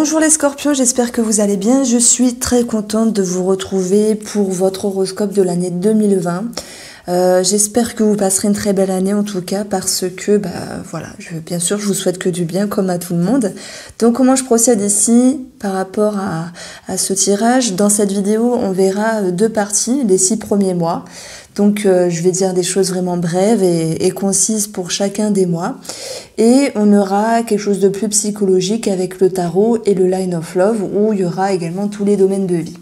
Bonjour les Scorpions, j'espère que vous allez bien. Je suis très contente de vous retrouver pour votre horoscope de l'année 2020. J'espère que vous passerez une très belle année en tout cas parce que voilà, bien sûr je vous souhaite que du bien comme à tout le monde. Donc comment je procède ici par rapport à ce tirage? Dans cette vidéo on verra deux parties, les 6 premiers mois. Donc je vais dire des choses vraiment brèves et concises pour chacun des mois. Et on aura quelque chose de plus psychologique avec le tarot et le Line of Love où il y aura également tous les domaines de vie.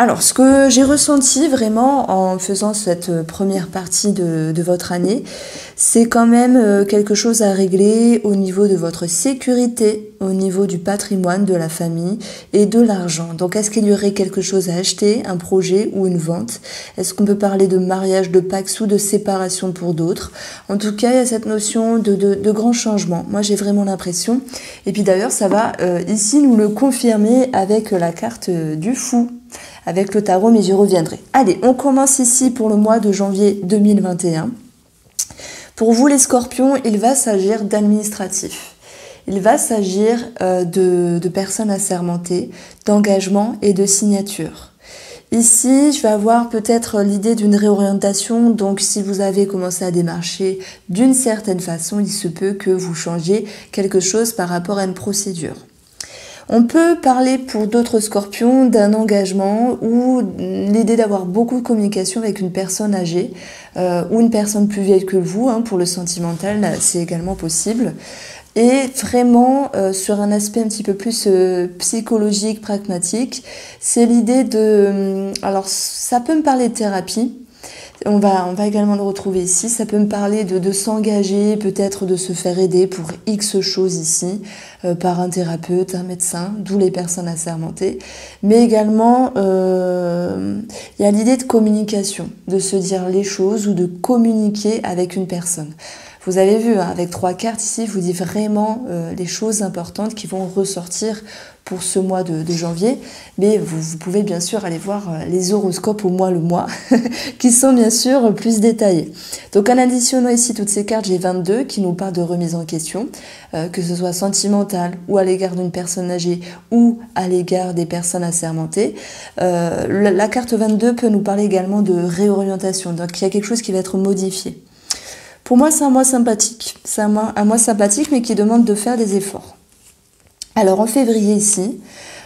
Alors, ce que j'ai ressenti vraiment en faisant cette première partie de votre année, c'est quand même quelque chose à régler au niveau de votre sécurité, au niveau du patrimoine, de la famille et de l'argent. Donc, est-ce qu'il y aurait quelque chose à acheter, un projet ou une vente? Est-ce qu'on peut parler de mariage, de pax ou de séparation pour d'autres? En tout cas, il y a cette notion de grand changement. Moi, j'ai vraiment l'impression. Et puis d'ailleurs, ça va ici nous le confirmer avec la carte du fou. Avec le tarot, mais j'y reviendrai. Allez, on commence ici pour le mois de janvier 2021. Pour vous les Scorpions, il va s'agir d'administratif. Il va s'agir de personnes assermentées, d'engagement et de signature. Ici, je vais avoir peut-être l'idée d'une réorientation, donc si vous avez commencé à démarcher d'une certaine façon, il se peut que vous changiez quelque chose par rapport à une procédure. On peut parler pour d'autres Scorpions d'un engagement ou l'idée d'avoir beaucoup de communication avec une personne âgée ou une personne plus vieille que vous. Pour le sentimental, c'est également possible. Et vraiment, sur un aspect un petit peu plus psychologique, pragmatique, c'est l'idée de... Alors, ça peut me parler de thérapie. On va également le retrouver ici. Ça peut me parler de s'engager, peut-être de se faire aider pour X choses ici, par un thérapeute, un médecin, d'où les personnes assermentées. Mais également, il y a l'idée de communication, de se dire les choses ou de communiquer avec une personne. Vous avez vu, avec 3 cartes ici, je vous dis vraiment les choses importantes qui vont ressortir pour ce mois de janvier. Mais vous pouvez bien sûr aller voir les horoscopes au mois le mois, qui sont bien sûr plus détaillés. Donc en additionnant ici toutes ces cartes, j'ai 22 qui nous parlent de remise en question, que ce soit sentimentale ou à l'égard d'une personne âgée ou à l'égard des personnes assermentées. La carte 22 peut nous parler également de réorientation, donc il y a quelque chose qui va être modifié. Pour moi, c'est un mois sympathique. C'est un mois sympathique, mais qui demande de faire des efforts. Alors, en février, ici,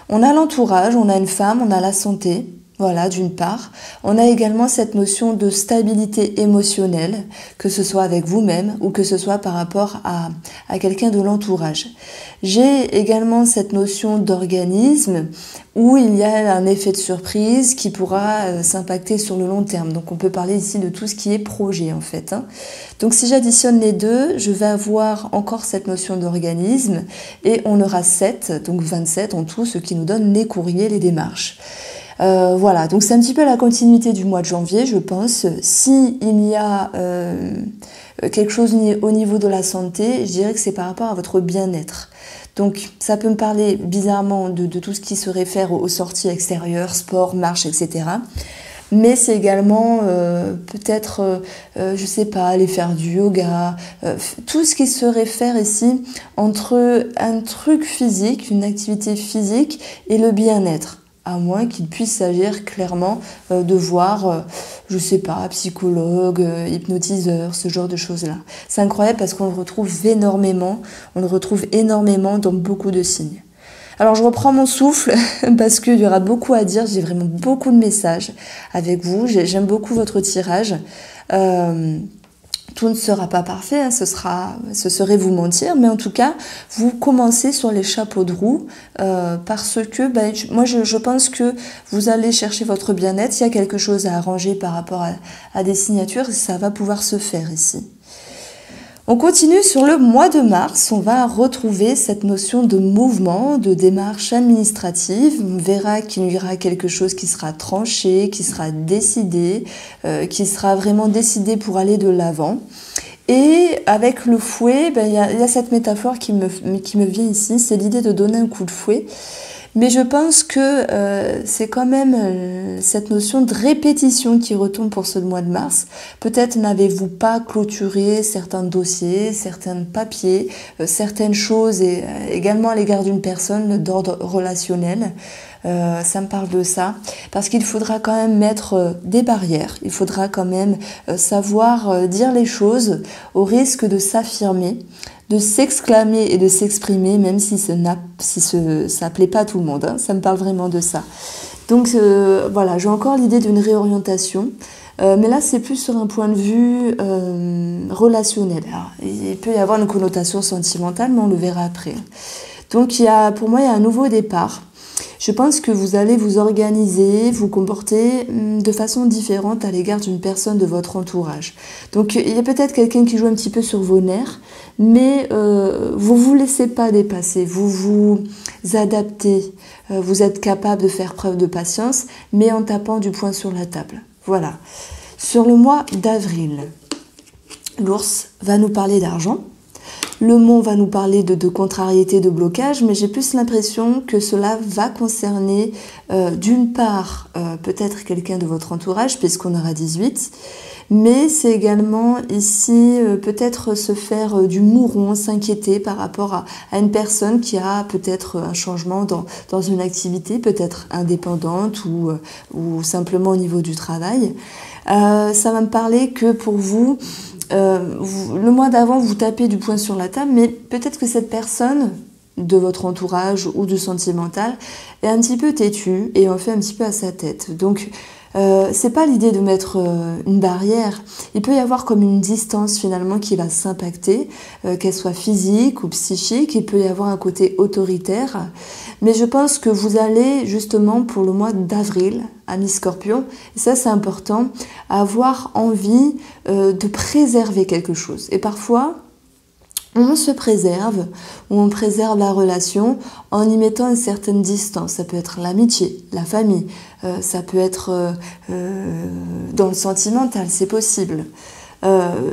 on a l'entourage, on a une femme, on a la santé, voilà, d'une part. On a également cette notion de stabilité émotionnelle, que ce soit avec vous-même ou que ce soit par rapport à quelqu'un de l'entourage. J'ai également cette notion d'organisme où il y a un effet de surprise qui pourra s'impacter sur le long terme. Donc on peut parler ici de tout ce qui est projet en fait. Donc si j'additionne les deux, je vais avoir encore cette notion d'organisme et on aura 7, donc 27 en tout, ce qui nous donne les courriers, les démarches. Voilà, donc c'est un petit peu la continuité du mois de janvier, je pense. Si il y a quelque chose au niveau de la santé, je dirais que c'est par rapport à votre bien-être. Donc ça peut me parler bizarrement de tout ce qui se réfère aux sorties extérieures, sport, marche, etc. Mais c'est également peut-être, je sais pas, aller faire du yoga, tout ce qui se réfère ici entre un truc physique, une activité physique et le bien-être. À moins qu'il puisse s'agir clairement de voir, je sais pas, psychologue, hypnotiseur, ce genre de choses-là. C'est incroyable parce qu'on le retrouve énormément, dans beaucoup de signes. Alors je reprends mon souffle parce qu'il y aura beaucoup à dire, j'ai vraiment beaucoup de messages avec vous, j'aime beaucoup votre tirage. Tout ne sera pas parfait, ce serait vous mentir, mais en tout cas, vous commencez sur les chapeaux de roue parce que moi je pense que vous allez chercher votre bien-être, il y a quelque chose à arranger par rapport à des signatures, ça va pouvoir se faire ici. On continue sur le mois de mars, on va retrouver cette notion de mouvement, de démarche administrative. On verra qu'il y aura quelque chose qui sera tranché, qui sera décidé, qui sera vraiment décidé pour aller de l'avant. Et avec le fouet, il y a cette métaphore qui me vient ici, c'est l'idée de donner un coup de fouet. Mais je pense que c'est quand même cette notion de répétition qui retombe pour ce mois de mars. Peut-être n'avez-vous pas clôturé certains dossiers, certains papiers, certaines choses, et également à l'égard d'une personne d'ordre relationnel. Ça me parle de ça, parce qu'il faudra quand même mettre des barrières, il faudra quand même savoir dire les choses au risque de s'affirmer, de s'exclamer et de s'exprimer, même si ça plaît pas à tout le monde, hein. Ça me parle vraiment de ça. Donc voilà, j'ai encore l'idée d'une réorientation, mais là c'est plus sur un point de vue relationnel. Alors, il peut y avoir une connotation sentimentale, mais on le verra après. Donc pour moi, il y a un nouveau départ. Je pense que vous allez vous organiser, vous comporter de façon différente à l'égard d'une personne de votre entourage. Donc il y a peut-être quelqu'un qui joue un petit peu sur vos nerfs, mais vous vous laissez pas dépasser, vous vous adaptez, vous êtes capable de faire preuve de patience, mais en tapant du poing sur la table. Voilà. Sur le mois d'avril, l'ours va nous parler d'argent. Le mont va nous parler de contrariété, de blocage, mais j'ai plus l'impression que cela va concerner d'une part peut-être quelqu'un de votre entourage, puisqu'on aura 18, mais c'est également ici peut-être se faire du mouron, s'inquiéter par rapport à une personne qui a peut-être un changement dans une activité, peut-être indépendante ou simplement au niveau du travail. Ça va me parler que pour vous, le mois d'avant, vous tapez du poing sur la table, mais peut-être que cette personne de votre entourage ou du sentimental est un petit peu têtue et en fait un petit peu à sa tête. Donc, c'est pas l'idée de mettre une barrière. Il peut y avoir comme une distance finalement qui va s'impacter, qu'elle soit physique ou psychique. Il peut y avoir un côté autoritaire. Mais je pense que vous allez justement pour le mois d'avril, amis Scorpion, et ça c'est important, avoir envie de préserver quelque chose. Et parfois, on se préserve, ou on préserve la relation en y mettant une certaine distance. Ça peut être l'amitié, la famille, ça peut être dans le sentimental, c'est possible.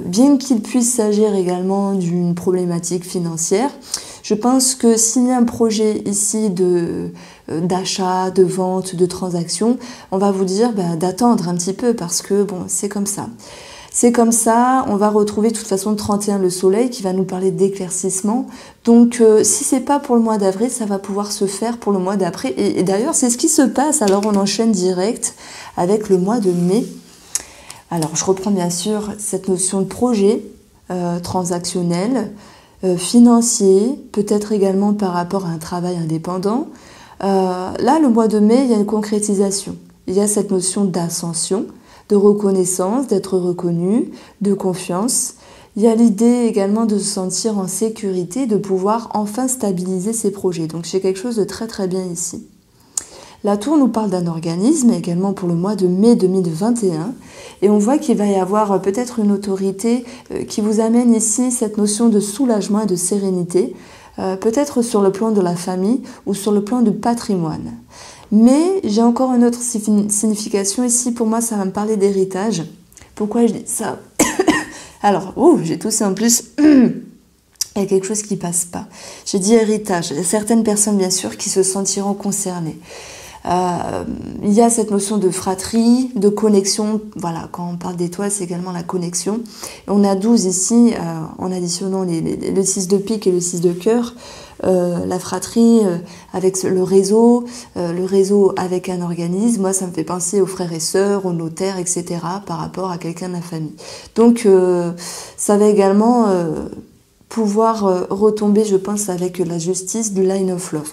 Bien qu'il puisse s'agir également d'une problématique financière, je pense que s'il y a un projet ici d'achat, de vente, de transaction, on va vous dire d'attendre un petit peu parce que bon, c'est comme ça. C'est comme ça, on va retrouver de toute façon le 31 le soleil qui va nous parler d'éclaircissement. Donc si c'est pas pour le mois d'avril, ça va pouvoir se faire pour le mois d'après. Et d'ailleurs, c'est ce qui se passe. Alors on enchaîne direct avec le mois de mai. Alors je reprends bien sûr cette notion de projet transactionnel, financier, peut-être également par rapport à un travail indépendant. Là, le mois de mai, il y a une concrétisation. Il y a cette notion d'ascension, de reconnaissance, d'être reconnu, de confiance. Il y a l'idée également de se sentir en sécurité, de pouvoir enfin stabiliser ses projets. Donc c'est quelque chose de très très bien ici. La tour nous parle d'un organisme également pour le mois de mai 2021 et on voit qu'il va y avoir peut-être une autorité qui vous amène ici cette notion de soulagement et de sérénité, peut-être sur le plan de la famille ou sur le plan du patrimoine. Mais j'ai encore une autre signification ici, pour moi ça va me parler d'héritage. Pourquoi je dis ça? Alors, j'ai toussé en plus, il y a quelque chose qui passe pas. J'ai dit héritage, il y a certaines personnes bien sûr qui se sentiront concernées. Il y a cette notion de fratrie, de connexion, voilà, quand on parle d'étoiles c'est également la connexion. On a 12 ici, en additionnant le 6 de pique et le 6 de cœur. La fratrie avec le réseau avec un organisme, moi ça me fait penser aux frères et sœurs, aux notaires, etc. par rapport à quelqu'un de la famille. Donc ça va également pouvoir retomber, je pense, avec la justice du line of love.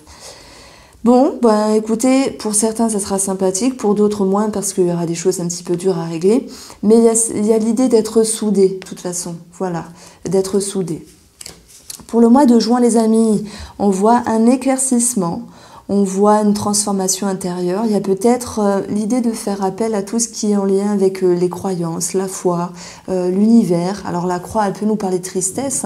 Bon, écoutez, pour certains ça sera sympathique, pour d'autres moins parce qu'il y aura des choses un petit peu dures à régler, mais il y a l'idée d'être soudé, de toute façon, voilà, d'être soudé. Pour le mois de juin, les amis, on voit un éclaircissement, on voit une transformation intérieure. Il y a peut-être l'idée de faire appel à tout ce qui est en lien avec les croyances, la foi, l'univers. Alors la croix, elle peut nous parler de tristesse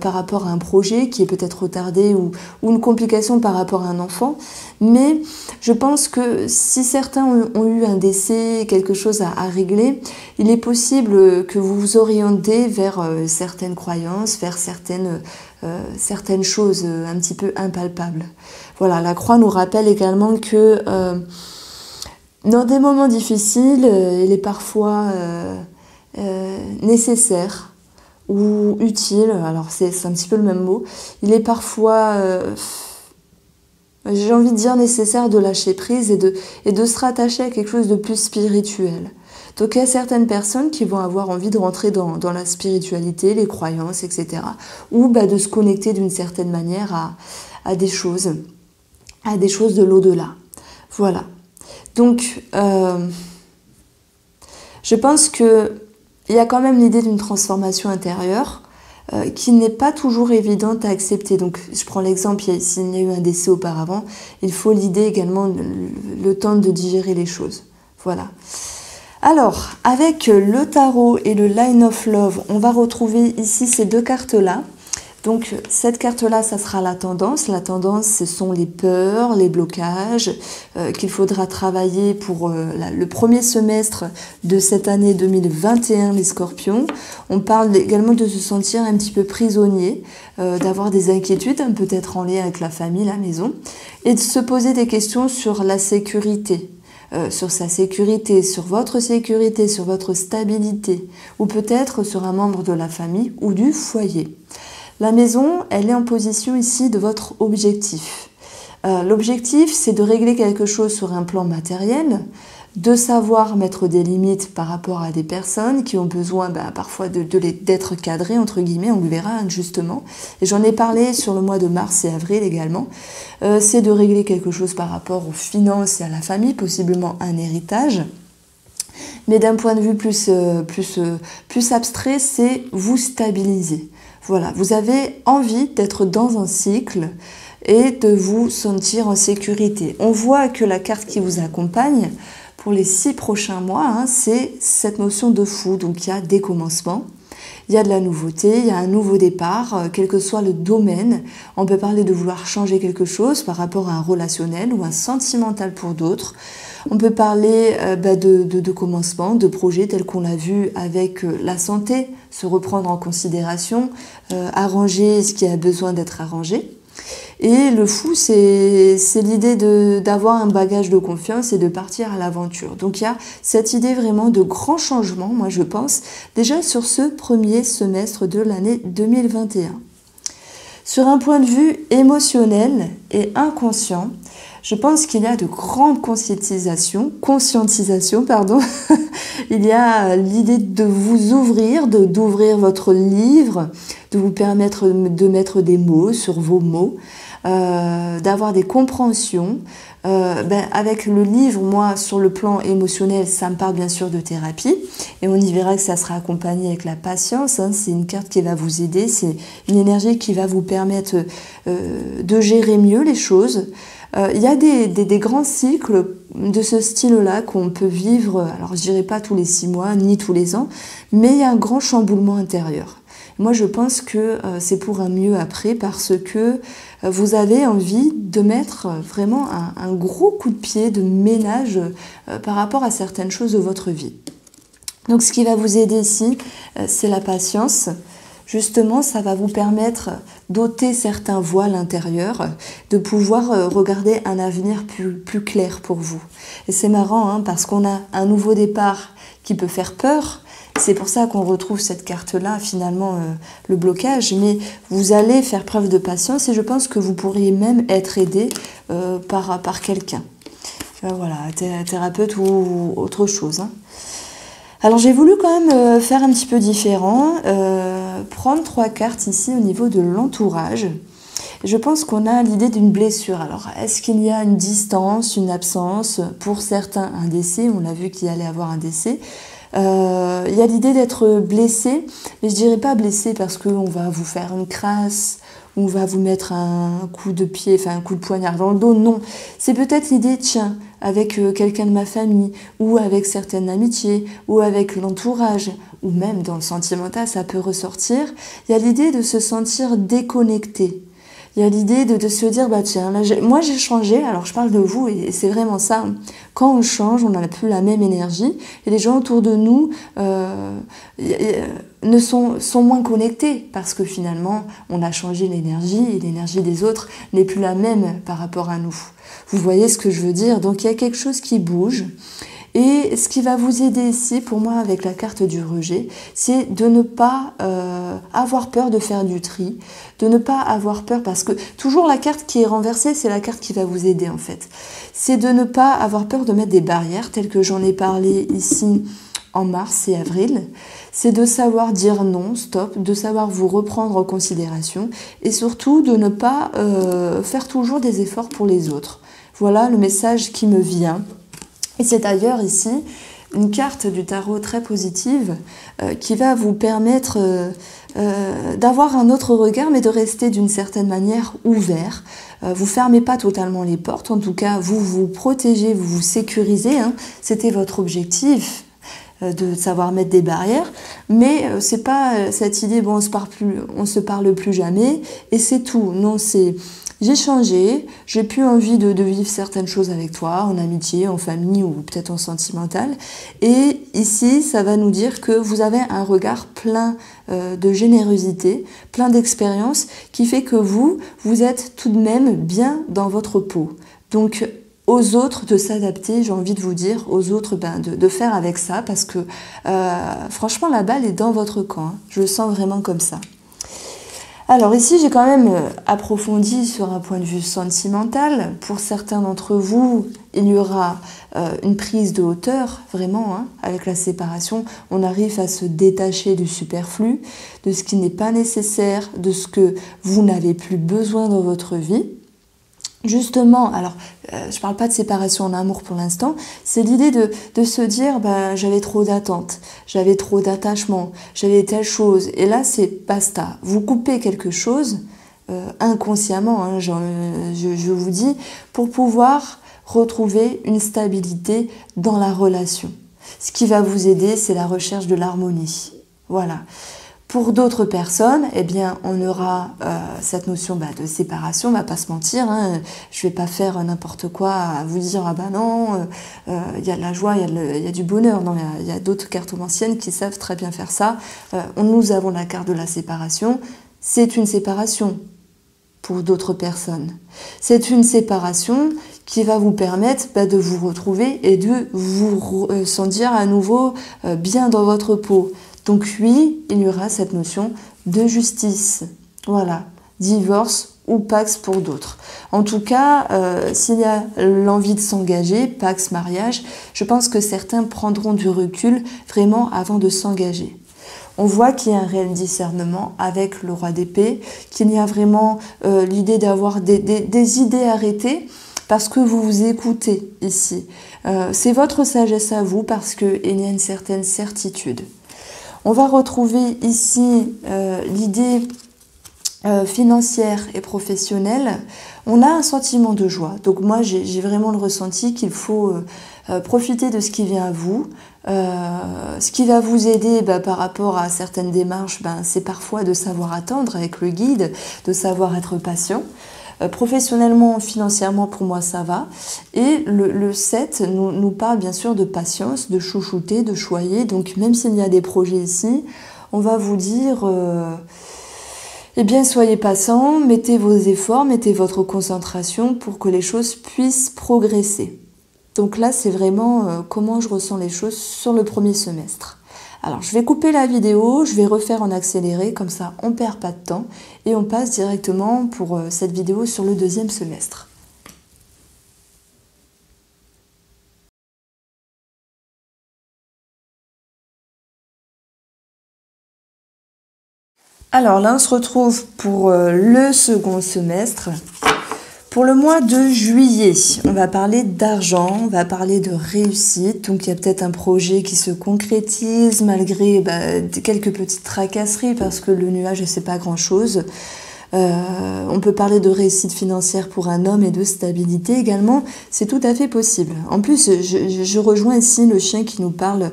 par rapport à un projet qui est peut-être retardé ou une complication par rapport à un enfant. Mais je pense que si certains ont eu un décès, quelque chose à régler, il est possible que vous vous orientez vers certaines croyances, vers certaines certaines choses un petit peu impalpables. Voilà, la croix nous rappelle également que dans des moments difficiles, il est parfois nécessaire ou utile, alors c'est un petit peu le même mot, il est parfois, j'ai envie de dire nécessaire de lâcher prise et de se rattacher à quelque chose de plus spirituel. Donc il y a certaines personnes qui vont avoir envie de rentrer dans la spiritualité, les croyances, etc. Ou de se connecter d'une certaine manière à des choses de l'au-delà. Voilà. Donc je pense qu'il y a quand même l'idée d'une transformation intérieure qui n'est pas toujours évidente à accepter. Donc je prends l'exemple, s'il y a eu un décès auparavant, il faut l'idée également, le temps de digérer les choses. Voilà. Alors, avec le tarot et le Line of Love, on va retrouver ici ces deux cartes-là. Donc, cette carte-là, ça sera la tendance. La tendance, ce sont les peurs, les blocages qu'il faudra travailler pour le premier semestre de cette année 2021, les scorpions. On parle également de se sentir un petit peu prisonnier, d'avoir des inquiétudes, peut-être en lien avec la famille, la maison, et de se poser des questions sur la sécurité. Sur sa sécurité, sur votre stabilité, ou peut-être sur un membre de la famille ou du foyer. La maison, elle est en position ici de votre objectif. L'objectif, c'est de régler quelque chose sur un plan matériel, de savoir mettre des limites par rapport à des personnes qui ont besoin parfois d'être cadrées, entre guillemets, on le verra justement. Et j'en ai parlé sur le mois de mars et avril également. C'est de régler quelque chose par rapport aux finances et à la famille, possiblement un héritage. Mais d'un point de vue plus abstrait, c'est vous stabiliser. Voilà, vous avez envie d'être dans un cycle et de vous sentir en sécurité. On voit que la carte qui vous accompagne pour les 6 prochains mois, c'est cette notion de fou. Donc il y a des commencements, il y a de la nouveauté, il y a un nouveau départ, quel que soit le domaine. On peut parler de vouloir changer quelque chose par rapport à un relationnel ou un sentimental pour d'autres. On peut parler de commencement, de projets tels qu'on l'a vu avec la santé, se reprendre en considération, arranger ce qui a besoin d'être arrangé. Et le fou, c'est l'idée d'avoir un bagage de confiance et de partir à l'aventure. Donc il y a cette idée vraiment de grand changement, moi je pense, déjà sur ce premier semestre de l'année 2021. Sur un point de vue émotionnel et inconscient, je pense qu'il y a de grandes conscientisation, il y a l'idée de vous ouvrir, d'ouvrir votre livre, de vous permettre de mettre des mots sur vos mots, d'avoir des compréhensions. Avec le livre, moi, sur le plan émotionnel, ça me parle bien sûr de thérapie. Et on y verra que ça sera accompagné avec la patience. C'est une carte qui va vous aider. C'est une énergie qui va vous permettre de gérer mieux les choses. Il y a des grands cycles de ce style-là qu'on peut vivre, alors je dirais pas tous les 6 mois, ni tous les ans, mais il y a un grand chamboulement intérieur. Moi, je pense que c'est pour un mieux après parce que vous avez envie de mettre vraiment un gros coup de pied de ménage par rapport à certaines choses de votre vie. Donc, ce qui va vous aider ici, c'est la patience. Justement, ça va vous permettre d'ôter certains voiles intérieurs, de pouvoir regarder un avenir plus clair pour vous. Et c'est marrant parce qu'on a un nouveau départ qui peut faire peur. C'est pour ça qu'on retrouve cette carte-là, finalement, le blocage. Mais vous allez faire preuve de patience et je pense que vous pourriez même être aidé par quelqu'un. Voilà, thérapeute ou autre chose. Alors j'ai voulu quand même faire un petit peu différent, prendre 3 cartes ici au niveau de l'entourage. Je pense qu'on a l'idée d'une blessure. Alors est-ce qu'il y a une distance, une absence? Pour certains, un décès, on l'a vu qu'il allait avoir un décès. Il y a l'idée d'être blessé, mais je dirais pas blessé parce qu'on va vous faire une crasse, on va vous mettre un coup de pied, enfin un coup de poignard dans le dos, non. C'est peut-être l'idée, tiens, avec quelqu'un de ma famille, ou avec certaines amitiés, ou avec l'entourage, ou même dans le sentimental, ça peut ressortir. Il y a l'idée de se sentir déconnecté. Il y a l'idée de se dire, bah tiens, là, moi j'ai changé, alors je parle de vous, et c'est vraiment ça. Quand on change, on n'a plus la même énergie, et les gens autour de nous sont moins connectés, parce que finalement, on a changé l'énergie, et l'énergie des autres n'est plus la même par rapport à nous. Vous voyez ce que je veux dire? Donc il y a quelque chose qui bouge. Et ce qui va vous aider ici, pour moi, avec la carte du rejet, c'est de ne pas avoir peur de faire du tri, de ne pas avoir peur, parce que toujours la carte qui est renversée, c'est la carte qui va vous aider en fait. C'est de ne pas avoir peur de mettre des barrières, telles que j'en ai parlé ici en mars et avril. C'est de savoir dire non, stop, de savoir vous reprendre en considération, et surtout de ne pas faire toujours des efforts pour les autres. Voilà le message qui me vient. Et c'est d'ailleurs ici une carte du tarot très positive qui va vous permettre d'avoir un autre regard, mais de rester d'une certaine manière ouvert. Vous fermez pas totalement les portes, en tout cas vous vous protégez, vous vous sécurisez, hein. C'était votre objectif de savoir mettre des barrières, mais c'est pas cette idée, bon, on se parle plus jamais, et c'est tout. Non, c'est... J'ai changé, j'ai plus envie de vivre certaines choses avec toi, en amitié, en famille ou peut-être en sentimental. Et ici, ça va nous dire que vous avez un regard plein de générosité, plein d'expérience, qui fait que vous êtes tout de même bien dans votre peau. Donc, aux autres de s'adapter, j'ai envie de vous dire, aux autres de faire avec ça, parce que franchement, la balle est dans votre camp, hein. Je le sens vraiment comme ça. Alors ici, j'ai quand même approfondi sur un point de vue sentimental. Pour certains d'entre vous, il y aura une prise de hauteur, vraiment, hein, avec la séparation. On arrive à se détacher du superflu, de ce qui n'est pas nécessaire, de ce que vous n'avez plus besoin dans votre vie. Justement, alors je ne parle pas de séparation en amour pour l'instant, c'est l'idée de se dire j'avais trop d'attentes, j'avais trop d'attachement, j'avais telle chose, et là c'est basta. Vous coupez quelque chose inconsciemment, hein, je vous dis, pour pouvoir retrouver une stabilité dans la relation. Ce qui va vous aider, c'est la recherche de l'harmonie. Voilà. Pour d'autres personnes, eh bien, on aura cette notion de séparation, on va pas se mentir, hein, je vais pas faire n'importe quoi à vous dire ah non, il y a de la joie, il y a du bonheur. Non, il y a d'autres cartomanciennes qui savent très bien faire ça. Nous avons la carte de la séparation, c'est une séparation pour d'autres personnes. C'est une séparation qui va vous permettre de vous retrouver et de vous sentir à nouveau bien dans votre peau. Donc oui, il y aura cette notion de justice. Voilà, divorce ou pax pour d'autres. En tout cas, s'il y a l'envie de s'engager, pax, mariage, je pense que certains prendront du recul vraiment avant de s'engager. On voit qu'il y a un réel discernement avec le roi d'épée, qu'il y a vraiment l'idée d'avoir des idées arrêtées, parce que vous vous écoutez ici. C'est votre sagesse à vous, parce qu'il y a une certaine certitude. On va retrouver ici l'idée financière et professionnelle. On a un sentiment de joie. Donc moi, j'ai vraiment le ressenti qu'il faut profiter de ce qui vient à vous. Ce qui va vous aider par rapport à certaines démarches, c'est parfois de savoir attendre avec le guide, de savoir être patient. Professionnellement, financièrement, pour moi, ça va. Et le 7 nous parle bien sûr de patience, de chouchouter, de choyer. Donc, même s'il y a des projets ici, on va vous dire, eh bien, soyez patient, mettez vos efforts, mettez votre concentration pour que les choses puissent progresser. Donc là, c'est vraiment comment je ressens les choses sur le premier semestre. Alors, je vais couper la vidéo, je vais refaire en accéléré, comme ça on ne perd pas de temps et on passe directement pour cette vidéo sur le deuxième semestre. Alors là, on se retrouve pour le second semestre. Pour le mois de juillet, on va parler d'argent, on va parler de réussite. Donc il y a peut-être un projet qui se concrétise malgré quelques petites tracasseries parce que le nuage, c'est pas grand-chose. On peut parler de réussite financière pour un homme et de stabilité également, c'est tout à fait possible. En plus, je rejoins ici le chien qui nous parle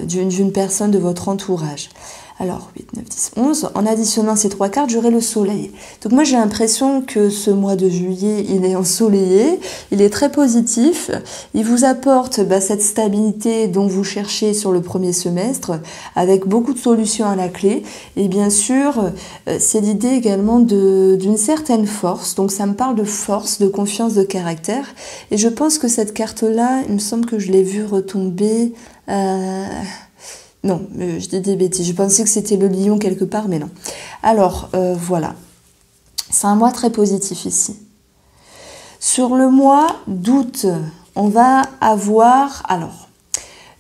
d'une personne de votre entourage. Alors, 8, 9, 10, 11. En additionnant ces 3 cartes, j'aurai le soleil. Donc moi, j'ai l'impression que ce mois de juillet, il est ensoleillé, il est très positif. Il vous apporte cette stabilité dont vous cherchez sur le premier semestre, avec beaucoup de solutions à la clé. Et bien sûr, c'est l'idée également d'une certaine force. Donc ça me parle de force, de confiance, de caractère. Et je pense que cette carte-là, il me semble que je l'ai vue retomber... Non, je dis des bêtises. Je pensais que c'était le lion quelque part, mais non. Alors, voilà. C'est un mois très positif ici. Sur le mois d'août, on va avoir... Alors,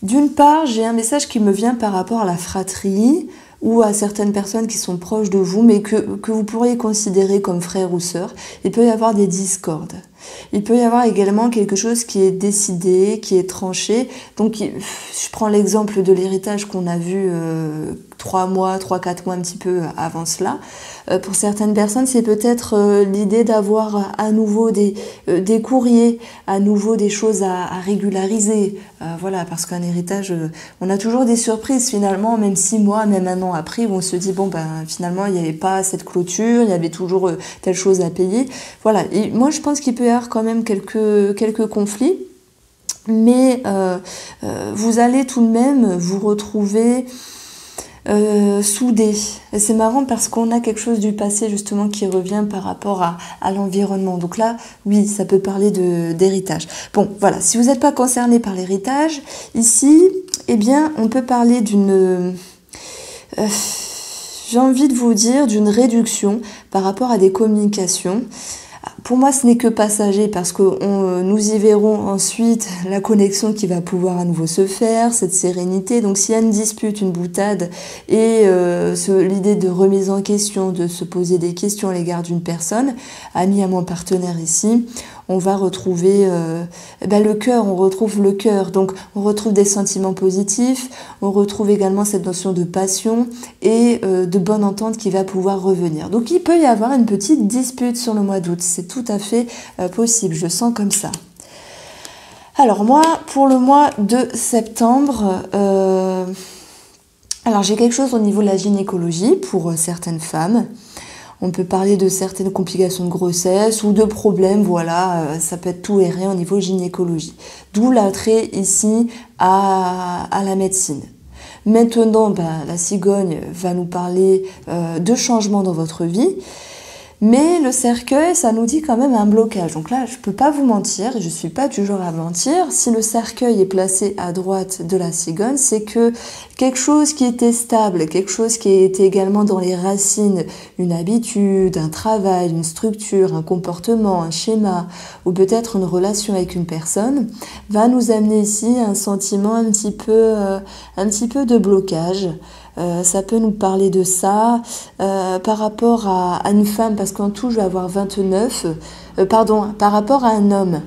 d'une part, j'ai un message qui me vient par rapport à la fratrie ou à certaines personnes qui sont proches de vous, mais que vous pourriez considérer comme frère ou sœur. Il peut y avoir des discordes. Il peut y avoir également quelque chose qui est décidé, qui est tranché. Donc, je prends l'exemple de l'héritage qu'on a vu 3 mois, 3-4 mois un petit peu avant cela. Pour certaines personnes, c'est peut-être l'idée d'avoir à nouveau des courriers, à nouveau des choses à régulariser. Voilà, parce qu'un héritage, on a toujours des surprises finalement, même 6 mois, même 1 an après, où on se dit, bon, finalement, il n'y avait pas cette clôture, il y avait toujours telle chose à payer. Voilà, et moi, je pense qu'il peut y avoir quand même quelques conflits, mais vous allez tout de même vous retrouver soudés. Et c'est marrant parce qu'on a quelque chose du passé justement qui revient par rapport à l'environnement. Donc là, oui, ça peut parler d'héritage. Bon, voilà, si vous n'êtes pas concerné par l'héritage, ici, eh bien, on peut parler d'une... j'ai envie de vous dire d'une réduction par rapport à des communications. Pour moi, ce n'est que passager parce que nous y verrons ensuite la connexion qui va pouvoir à nouveau se faire, cette sérénité. Donc, s'il y a une dispute, une boutade et l'idée de remise en question, de se poser des questions à l'égard d'une personne, ami à mon partenaire ici, on va retrouver le cœur, on retrouve le cœur. Donc, on retrouve des sentiments positifs, on retrouve également cette notion de passion et de bonne entente qui va pouvoir revenir. Donc, il peut y avoir une petite dispute sur le mois d'août. C'est tout à fait possible, je le sens comme ça. Alors, moi, pour le mois de septembre... alors, j'ai quelque chose au niveau de la gynécologie pour certaines femmes. On peut parler de certaines complications de grossesse ou de problèmes, voilà, ça peut être tout et rien au niveau gynécologie. D'où l'attrait ici à la médecine. Maintenant, la cigogne va nous parler de changements dans votre vie. Mais le cercueil, ça nous dit quand même un blocage. Donc là, je ne peux pas vous mentir, et je ne suis pas du genre à mentir. Si le cercueil est placé à droite de la cigogne, c'est que quelque chose qui était stable, quelque chose qui était également dans les racines, une habitude, un travail, une structure, un comportement, un schéma, ou peut-être une relation avec une personne, va nous amener ici un sentiment un petit peu de blocage. Ça peut nous parler de ça par rapport à une femme, parce qu'en tout je vais avoir 29, par rapport à un homme.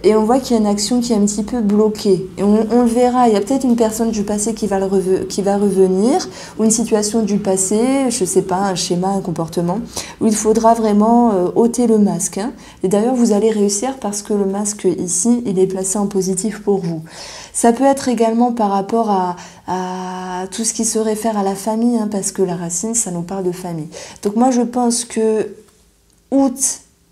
Et on voit qu'il y a une action qui est un petit peu bloquée. Et on le verra, il y a peut-être une personne du passé qui va revenir, ou une situation du passé, je sais pas, un schéma, un comportement, où il faudra vraiment ôter le masque. Hein. Et d'ailleurs, vous allez réussir parce que le masque ici, il est placé en positif pour vous. Ça peut être également par rapport à tout ce qui se réfère à la famille, hein, parce que la racine, ça nous parle de famille. Donc moi, je pense que août,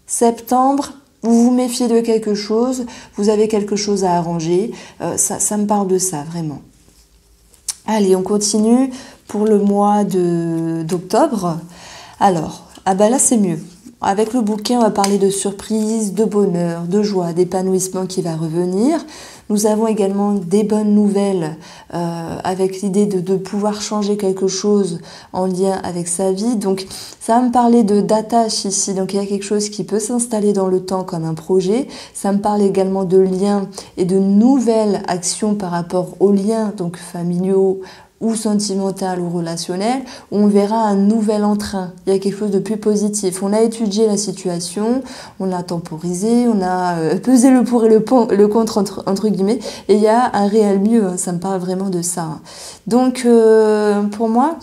septembre, vous vous méfiez de quelque chose, vous avez quelque chose à arranger, ça me parle de ça, vraiment. Allez, on continue pour le mois d'octobre. Alors, là c'est mieux. Avec le bouquet, on va parler de surprise, de bonheur, de joie, d'épanouissement qui va revenir. Nous avons également des bonnes nouvelles avec l'idée de pouvoir changer quelque chose en lien avec sa vie. Donc ça va me parler d'attache ici. Donc il y a quelque chose qui peut s'installer dans le temps comme un projet. Ça me parle également de liens et de nouvelles actions par rapport aux liens donc familiaux, ou sentimental ou relationnel, où on verra un nouvel entrain. Il y a quelque chose de plus positif. On a étudié la situation, on l'a temporisé, on a pesé le pour et le contre entre guillemets, et il y a un réel mieux. Hein, ça me parle vraiment de ça. Hein. Donc, pour moi,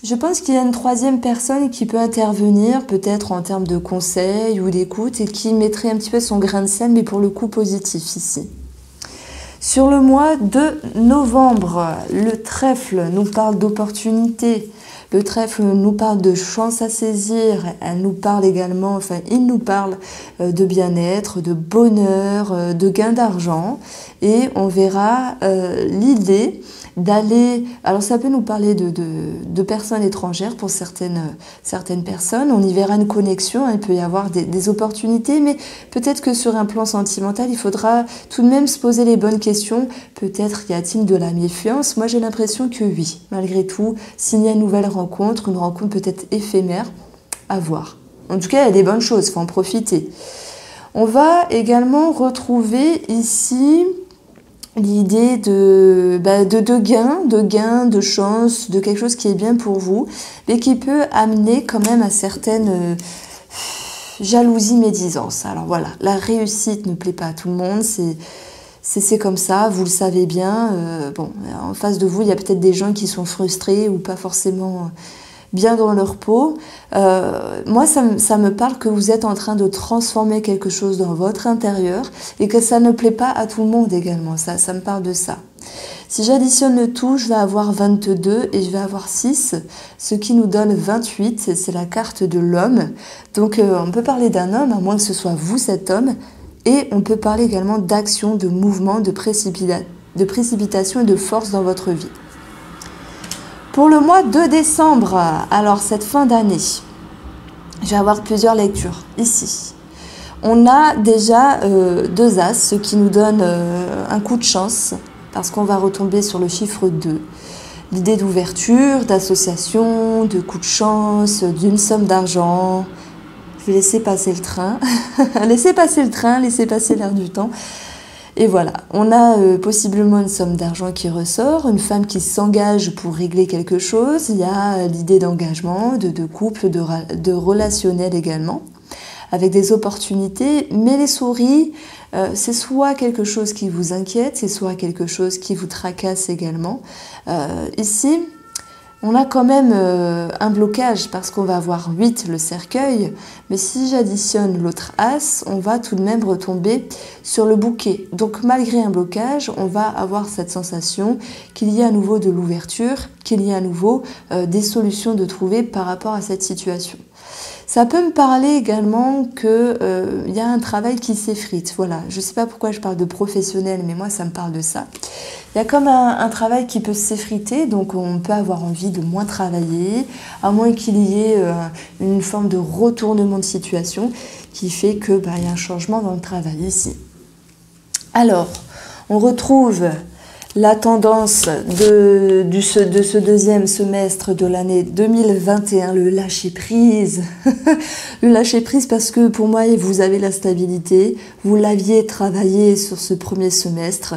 je pense qu'il y a une troisième personne qui peut intervenir, peut-être en termes de conseils ou d'écoute, et qui mettrait un petit peu son grain de sel, mais pour le coup positif ici. Sur le mois de novembre, le trèfle nous parle d'opportunités. Le trèfle nous parle de chance à saisir. Elle nous parle également, enfin, il nous parle de bien-être, de bonheur, de gain d'argent. Et on verra l'idée d'aller... Alors ça peut nous parler de personnes étrangères pour certaines personnes. On y verra une connexion, il peut y avoir des opportunités, mais peut-être que sur un plan sentimental, il faudra tout de même se poser les bonnes questions. Peut-être y a-t-il de la méfiance. Moi j'ai l'impression que oui, malgré tout, s'il y a une nouvelle rencontre, une rencontre peut-être éphémère, à voir. En tout cas, il y a des bonnes choses, il faut en profiter. On va également retrouver ici... l'idée de gain, de chance, de quelque chose qui est bien pour vous, mais qui peut amener quand même à certaines jalousies, médisances. Alors voilà, la réussite ne plaît pas à tout le monde, c'est comme ça, vous le savez bien. Bon, en face de vous, il y a peut-être des gens qui sont frustrés ou pas forcément bien dans leur peau. Moi, ça me parle que vous êtes en train de transformer quelque chose dans votre intérieur et que ça ne plaît pas à tout le monde également. Ça me parle de ça. Si j'additionne le tout, je vais avoir 22 et je vais avoir 6, ce qui nous donne 28. C'est la carte de l'homme. Donc, on peut parler d'un homme, à moins que ce soit vous cet homme. Et on peut parler également d'action, de mouvement, de précipitation et de force dans votre vie. Pour le mois de décembre, alors cette fin d'année, je vais avoir plusieurs lectures ici. On a déjà 2 As, ce qui nous donne un coup de chance, parce qu'on va retomber sur le chiffre 2. L'idée d'ouverture, d'association, de coup de chance, d'une somme d'argent. Je vais laisser passer le train. Laissez passer le train, laissez passer l'air du temps. Et voilà, on a possiblement une somme d'argent qui ressort, une femme qui s'engage pour régler quelque chose, il y a l'idée d'engagement, de couple, de relationnel également, avec des opportunités, mais les souris, c'est soit quelque chose qui vous inquiète, c'est soit quelque chose qui vous tracasse également. Ici, on a quand même un blocage parce qu'on va avoir 8, le cercueil, mais si j'additionne l'autre as, on va tout de même retomber sur le bouquet. Donc malgré un blocage, on va avoir cette sensation qu'il y a à nouveau de l'ouverture, qu'il y a à nouveau des solutions de trouver par rapport à cette situation. Ça peut me parler également qu'il y a un travail qui s'effrite. Voilà, je ne sais pas pourquoi je parle de professionnel, mais moi ça me parle de ça. Il y a comme un travail qui peut s'effriter, donc on peut avoir envie de moins travailler, à moins qu'il y ait une forme de retournement de situation qui fait que y a un changement dans le travail ici. Alors, on retrouve la tendance de ce deuxième semestre de l'année 2021, le lâcher-prise. Le lâcher-prise parce que pour moi, vous avez la stabilité, vous l'aviez travaillé sur ce premier semestre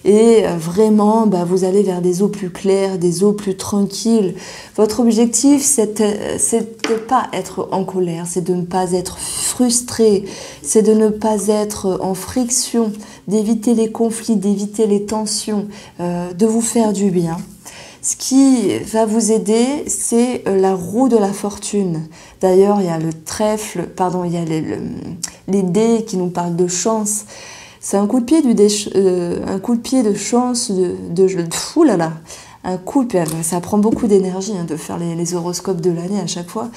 et vraiment, vous allez vers des eaux plus claires, des eaux plus tranquilles. Votre objectif, c'est de ne pas être en colère, c'est de ne pas être frustré, c'est de ne pas être en friction, d'éviter les conflits, d'éviter les tensions, de vous faire du bien. Ce qui va vous aider, c'est la roue de la fortune. D'ailleurs, il y a le trèfle, pardon, il y a les dés qui nous parlent de chance. C'est un coup de pied un coup de pied de chance, fou là là, un coup de pied. Ça prend beaucoup d'énergie de faire les horoscopes de l'année à chaque fois,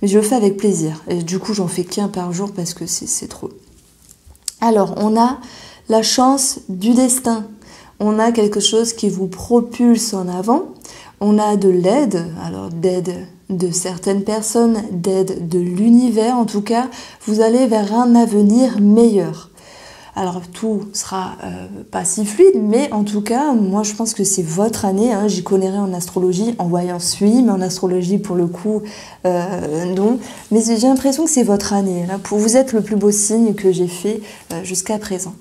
mais je le fais avec plaisir. Et du coup, j'en fais qu'un par jour parce que c'est trop. Alors, on a la chance du destin. On a quelque chose qui vous propulse en avant. On a de l'aide, alors d'aide de certaines personnes, d'aide de l'univers. En tout cas, vous allez vers un avenir meilleur. Alors tout sera pas si fluide, mais en tout cas, moi je pense que c'est votre année. J'y connais rien en astrologie, en voyance oui, mais en astrologie pour le coup non. Mais j'ai l'impression que c'est votre année. Là, vous êtes le plus beau signe que j'ai fait jusqu'à présent.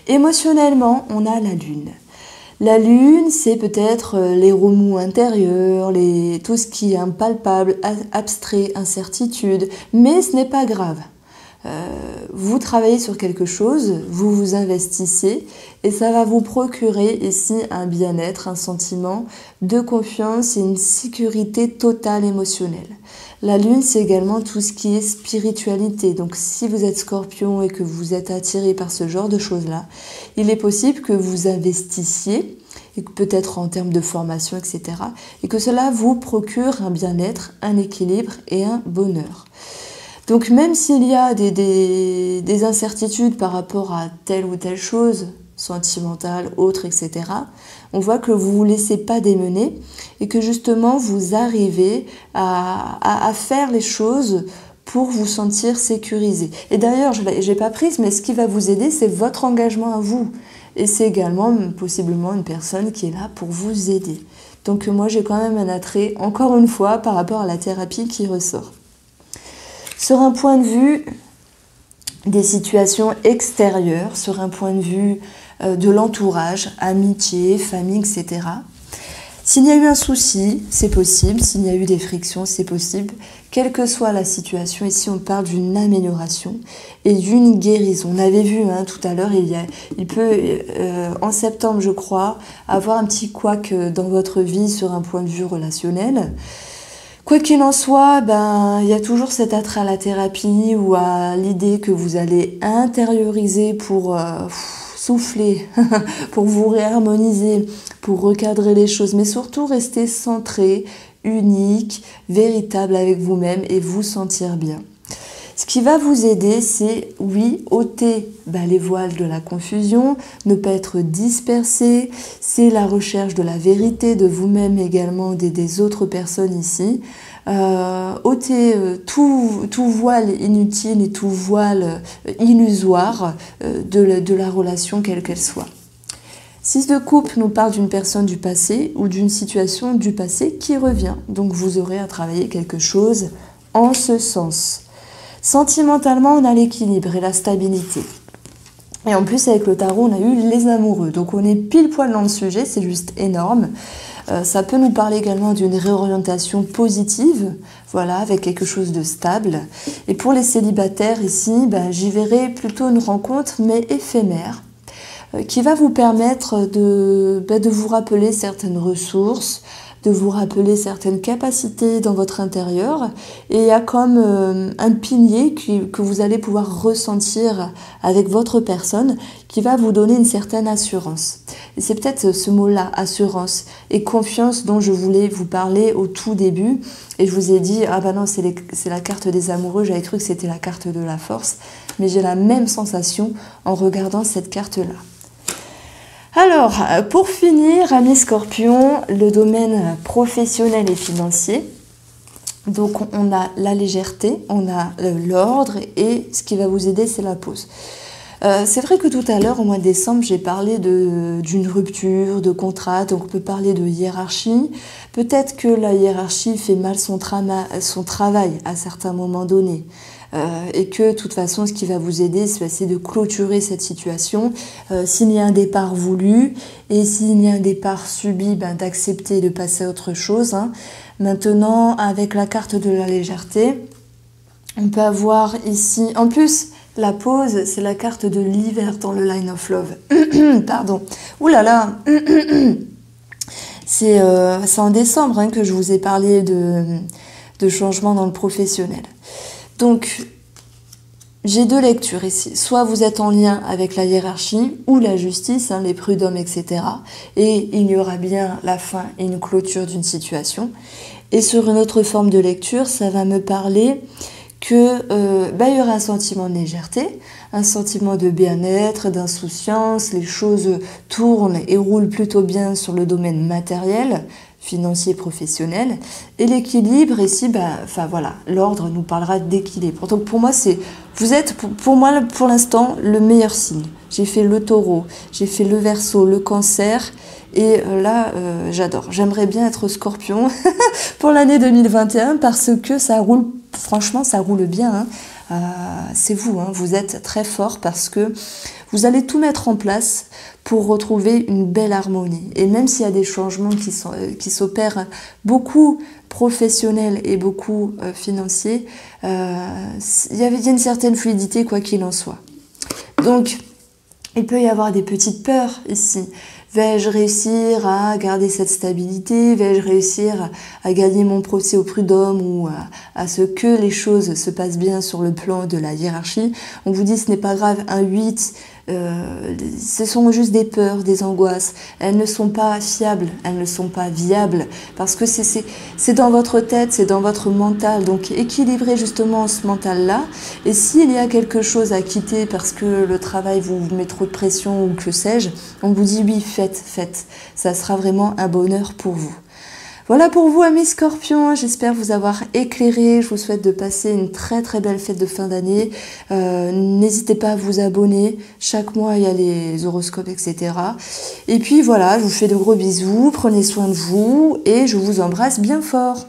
Émotionnellement, on a la Lune. La Lune, c'est peut-être les remous intérieurs, tout ce qui est impalpable, abstrait, incertitude, mais ce n'est pas grave. Vous travaillez sur quelque chose, vous vous investissez et ça va vous procurer ici un bien-être, un sentiment de confiance et une sécurité totale émotionnelle. La lune, c'est également tout ce qui est spiritualité. Donc si vous êtes scorpion et que vous êtes attiré par ce genre de choses-là, il est possible que vous investissiez, et peut-être en termes de formation, etc. Et que cela vous procure un bien-être, un équilibre et un bonheur. Donc même s'il y a des incertitudes par rapport à telle ou telle chose, sentimentale, autre, etc., on voit que vous ne vous laissez pas démener et que justement vous arrivez à faire les choses pour vous sentir sécurisé. Et d'ailleurs, je n'ai pas prise, mais ce qui va vous aider, c'est votre engagement à vous. Et c'est également possiblement une personne qui est là pour vous aider. Donc moi, j'ai quand même un attrait, encore une fois, par rapport à la thérapie qui ressort. Sur un point de vue des situations extérieures, sur un point de vue de l'entourage, amitié, famille, etc., s'il y a eu un souci, c'est possible. S'il y a eu des frictions, c'est possible. Quelle que soit la situation, ici on parle d'une amélioration et d'une guérison. On avait vu tout à l'heure, il peut, en septembre je crois, avoir un petit couac dans votre vie sur un point de vue relationnel. Quoi qu'il en soit, il y a toujours cet attrait à la thérapie ou à l'idée que vous allez intérioriser pour souffler, pour vous réharmoniser, pour recadrer les choses, mais surtout rester centré, unique, véritable avec vous-même et vous sentir bien. Ce qui va vous aider, c'est, oui, ôter les voiles de la confusion, ne pas être dispersé, c'est la recherche de la vérité de vous-même également, des autres personnes ici. Ôter tout voile inutile et tout voile illusoire de la relation quelle qu'elle soit. 6 de coupe nous parle d'une personne du passé ou d'une situation du passé qui revient. Donc vous aurez à travailler quelque chose en ce sens. Sentimentalement, on a l'équilibre et la stabilité. Et en plus, avec le tarot, on a eu les amoureux. Donc on est pile poil dans le sujet, c'est juste énorme. Ça peut nous parler également d'une réorientation positive, voilà, avec quelque chose de stable. Et pour les célibataires ici, j'y verrai plutôt une rencontre, mais éphémère, qui va vous permettre de vous rappeler certaines ressources, de vous rappeler certaines capacités dans votre intérieur. Et il y a comme un pilier que vous allez pouvoir ressentir avec votre personne qui va vous donner une certaine assurance. Et c'est peut-être ce mot-là, assurance et confiance, dont je voulais vous parler au tout début. Et je vous ai dit, non, c'est la carte des amoureux, j'avais cru que c'était la carte de la force. Mais j'ai la même sensation en regardant cette carte-là. Alors, pour finir, amis Scorpions, le domaine professionnel et financier. Donc, on a la légèreté, on a l'ordre et ce qui va vous aider, c'est la pause. C'est vrai que tout à l'heure, au mois de décembre, j'ai parlé d'une rupture, de contrat, donc on peut parler de hiérarchie. Peut-être que la hiérarchie fait mal son travail à certains moments donnés. Et que de toute façon, ce qui va vous aider, c'est de clôturer cette situation. S'il y a un départ voulu et s'il y a un départ subi, d'accepter de passer à autre chose. Maintenant, avec la carte de la légèreté, on peut avoir ici... En plus, la pause, c'est la carte de l'hiver dans le Line of Love. Pardon. Ouh là là. C'est en décembre que je vous ai parlé de changement dans le professionnel. Donc, j'ai 2 lectures ici. Soit vous êtes en lien avec la hiérarchie ou la justice, les prud'hommes, etc. Et il y aura bien la fin et une clôture d'une situation. Et sur une autre forme de lecture, ça va me parler que il y aura un sentiment de légèreté, un sentiment de bien-être, d'insouciance, les choses tournent et roulent plutôt bien sur le domaine matériel, financier, professionnel, et l'équilibre ici, voilà, l'ordre nous parlera d'équilibre. Donc pour moi, vous êtes pour moi pour l'instant le meilleur signe. J'ai fait le Taureau, j'ai fait le Verseau, le Cancer, et là j'adore. J'aimerais bien être Scorpion pour l'année 2021 parce que ça roule, franchement ça roule bien. C'est vous, vous êtes très fort parce que vous allez tout mettre en place pour retrouver une belle harmonie. Et même s'il y a des changements qui s'opèrent beaucoup professionnel et beaucoup financier, il y a une certaine fluidité quoi qu'il en soit. Donc, il peut y avoir des petites peurs ici. Vais-je réussir à garder cette stabilité? Vais-je réussir à gagner mon procès au prud'homme ou à ce que les choses se passent bien sur le plan de la hiérarchie? On vous dit ce n'est pas grave, un 8, ce sont juste des peurs, des angoisses. Elles ne sont pas fiables, elles ne sont pas viables parce que c'est dans votre tête, c'est dans votre mental. Donc équilibrez justement ce mental-là. Et s'il y a quelque chose à quitter parce que le travail vous met trop de pression ou que sais-je, on vous dit oui, faites. Ça sera vraiment un bonheur pour vous. Voilà pour vous, amis Scorpions, j'espère vous avoir éclairé. Je vous souhaite de passer une très très belle fête de fin d'année. N'hésitez pas à vous abonner. Chaque mois, il y a les horoscopes, etc. Et puis voilà, je vous fais de gros bisous. Prenez soin de vous et je vous embrasse bien fort.